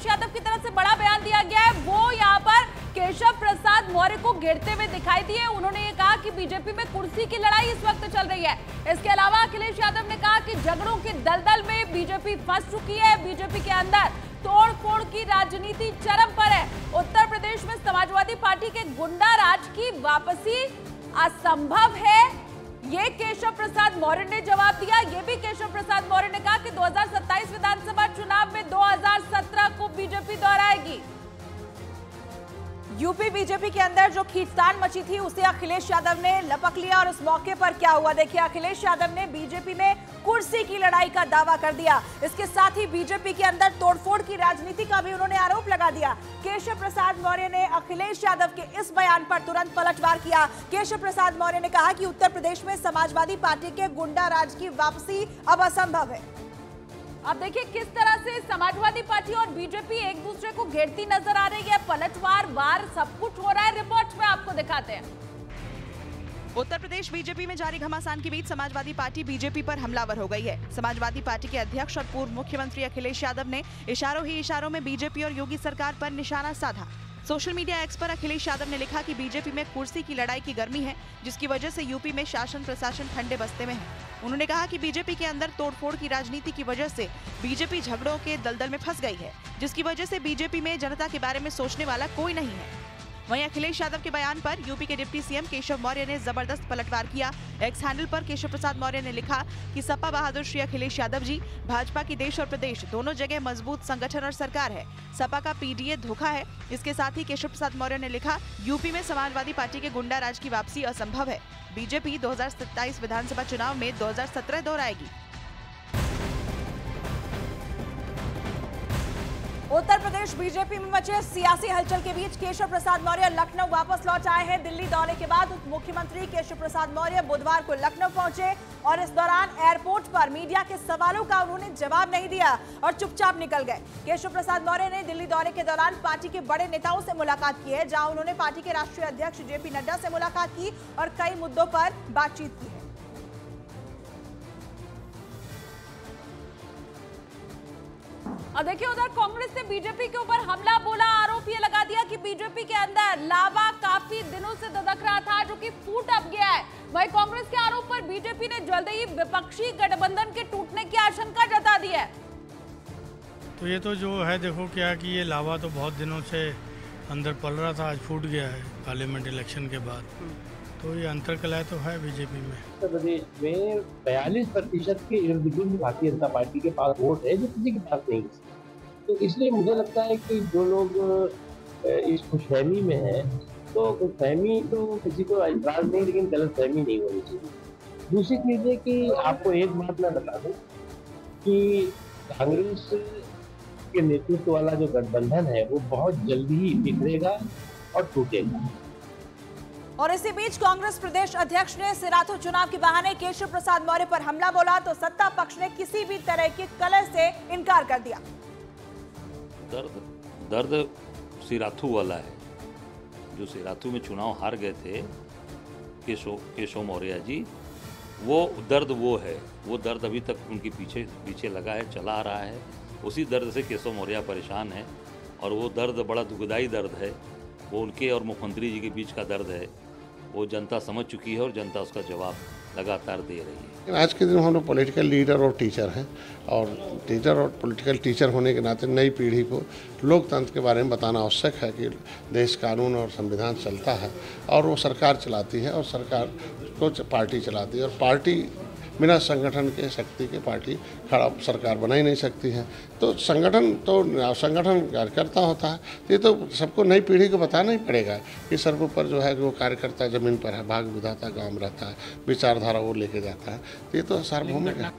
अखिलेश यादव की तरफ से बड़ा बयान दिया गया है। वो यहाँ पर केशव प्रसाद मौर्य को घेरते हुए दिखाई दिए। उन्होंने ये कहा कि बीजेपी में कुर्सी की लड़ाई इस वक्त चल रही है। इसके अलावा अखिलेश यादव ने कहा कि झगड़ों की दलदल में बीजेपी फंस चुकी है। बीजेपी के अंदर तोड़ फोड़ की राजनीति चरम पर है। उत्तर प्रदेश में समाजवादी पार्टी के गुंडा राज की वापसी असंभव है, ये केशव प्रसाद मौर्य ने जवाब दिया। ये भी केशव प्रसाद मौर्य ने कहा कि 2027 विधानसभा चुनाव में 2017 को बीजेपी दोहराएगी। यूपी बीजेपी के अंदर जो खींचतान मची थी उसे अखिलेश यादव ने लपक लिया और इस मौके पर क्या हुआ देखिए। अखिलेश यादव ने बीजेपी में कुर्सी की लड़ाई का दावा कर दिया। इसके साथ ही बीजेपी के अंदर तोड़फोड़ की राजनीति का भी उन्होंने आरोप लगा दिया। केशव प्रसाद मौर्य ने अखिलेश यादव के इस बयान पर तुरंत पलटवार किया। केशव प्रसाद मौर्य ने कहा कि उत्तर प्रदेश में समाजवादी पार्टी के गुंडा राज की वापसी अब असंभव है। अब देखिए किस तरह से समाजवादी पार्टी और बीजेपी एक दूसरे को घेरती नजर आ रही है। पलटवार वार सब कुछ हो रहा है। रिपोर्ट में आपको दिखाते हैं। उत्तर प्रदेश बीजेपी में जारी घमासान के बीच समाजवादी पार्टी बीजेपी पर हमलावर हो गई है। समाजवादी पार्टी के अध्यक्ष और पूर्व मुख्यमंत्री अखिलेश यादव ने इशारों ही इशारों में बीजेपी और योगी सरकार पर निशाना साधा। सोशल मीडिया एक्स पर अखिलेश यादव ने लिखा कि बीजेपी में कुर्सी की लड़ाई की गर्मी है, जिसकी वजह से यूपी में शासन प्रशासन ठंडे बस्ते में है। उन्होंने कहा कि बीजेपी के अंदर तोड़फोड़ की राजनीति की वजह से बीजेपी झगड़ों के दलदल में फंस गई है, जिसकी वजह से बीजेपी में जनता के बारे में सोचने वाला कोई नहीं है। वहीं अखिलेश यादव के बयान पर यूपी के डिप्टी सीएम केशव मौर्य ने जबरदस्त पलटवार किया। एक्स हैंडल पर केशव प्रसाद मौर्य ने लिखा कि सपा बहादुर श्री अखिलेश यादव जी, भाजपा की देश और प्रदेश दोनों जगह मजबूत संगठन और सरकार है। सपा का पीडीए धोखा है। इसके साथ ही केशव प्रसाद मौर्य ने लिखा, यूपी में समाजवादी पार्टी के गुंडा राज की वापसी असंभव है। बीजेपी 2027 विधानसभा चुनाव में 2017 दोहराएगी। उत्तर प्रदेश बीजेपी में मचे सियासी हलचल के बीच केशव प्रसाद मौर्य लखनऊ वापस लौट आए हैं। दिल्ली दौरे के बाद उप मुख्यमंत्री केशव प्रसाद मौर्य बुधवार को लखनऊ पहुंचे और इस दौरान एयरपोर्ट पर मीडिया के सवालों का उन्होंने जवाब नहीं दिया और चुपचाप निकल गए। केशव प्रसाद मौर्य ने दिल्ली दौरे के दौरान पार्टी के बड़े नेताओं से मुलाकात की है, जहां उन्होंने पार्टी के राष्ट्रीय अध्यक्ष जेपी नड्डा से मुलाकात की और कई मुद्दों पर बातचीत की है। और देखिए उधर कांग्रेस ने बीजेपी के ऊपर हमला बोला। आरोप ये लगा दिया कि बीजेपी के अंदर लावा काफी दिनों से धधक रहा था, जो कि फूट अब गया है। वहीं कांग्रेस के आरोप पर बीजेपी ने जल्द ही विपक्षी गठबंधन के टूटने की आशंका जता दी है। तो ये तो जो है देखो क्या कि ये लावा तो बहुत दिनों से अंदर पल रहा था, आज फूट गया है पार्लियामेंट इलेक्शन के बाद। तो ये अंतर्कलह तो है बीजेपी में। उत्तर प्रदेश में 42% के इर्द गिर्द भारतीय जनता पार्टी के पास वोट है, जो किसी के पास नहीं है। तो इसलिए मुझे लगता है कि जो लोग इस खुशफहमी में हैं, तो खुशफहमी तो किसी को एतराज नहीं, लेकिन गलतफहमी नहीं होनी चाहिए। दूसरी चीज़ है कि आपको एक बात मैं बता दूं कि कांग्रेस के नेतृत्व वाला जो गठबंधन है वो बहुत जल्दी ही बिखरेगा और टूटेगा। और इसी बीच कांग्रेस प्रदेश अध्यक्ष ने सिराथू चुनाव के बहाने केशव प्रसाद मौर्य पर हमला बोला, तो सत्ता पक्ष ने किसी भी तरह की कलह से इनकार कर दिया। दर्द सिराथू वाला है। जो सिराथू में चुनाव हार गए थे केशव मौर्य जी, वो दर्द वो है। वो दर्द अभी तक उनके पीछे लगा है, चला आ रहा है। उसी दर्द से केशव मौर्य परेशान है और वो दर्द बड़ा दुखदाई दर्द है। वो उनके और मुख्यमंत्री जी के बीच का दर्द है। वो जनता समझ चुकी है और जनता उसका जवाब लगातार दे रही है। आज के दिन हम लोग पॉलिटिकल लीडर और टीचर हैं, और टीचर और पॉलिटिकल टीचर होने के नाते नई पीढ़ी को लोकतंत्र के बारे में बताना आवश्यक है कि देश कानून और संविधान चलता है और वो सरकार चलाती है और सरकार को पार्टी चलाती है, और पार्टी बिना संगठन के शक्ति के पार्टी खड़ा सरकार बना ही नहीं सकती है। तो संगठन कार्यकर्ता होता है। ये तो सबको नई पीढ़ी को बताना ही पड़ेगा कि सर्वोपरि जो है वो कार्यकर्ता जमीन पर है, भाग विधाता गांव में रहता है, विचारधारा वो लेके जाता है। ये तो सार्वभौमिक है।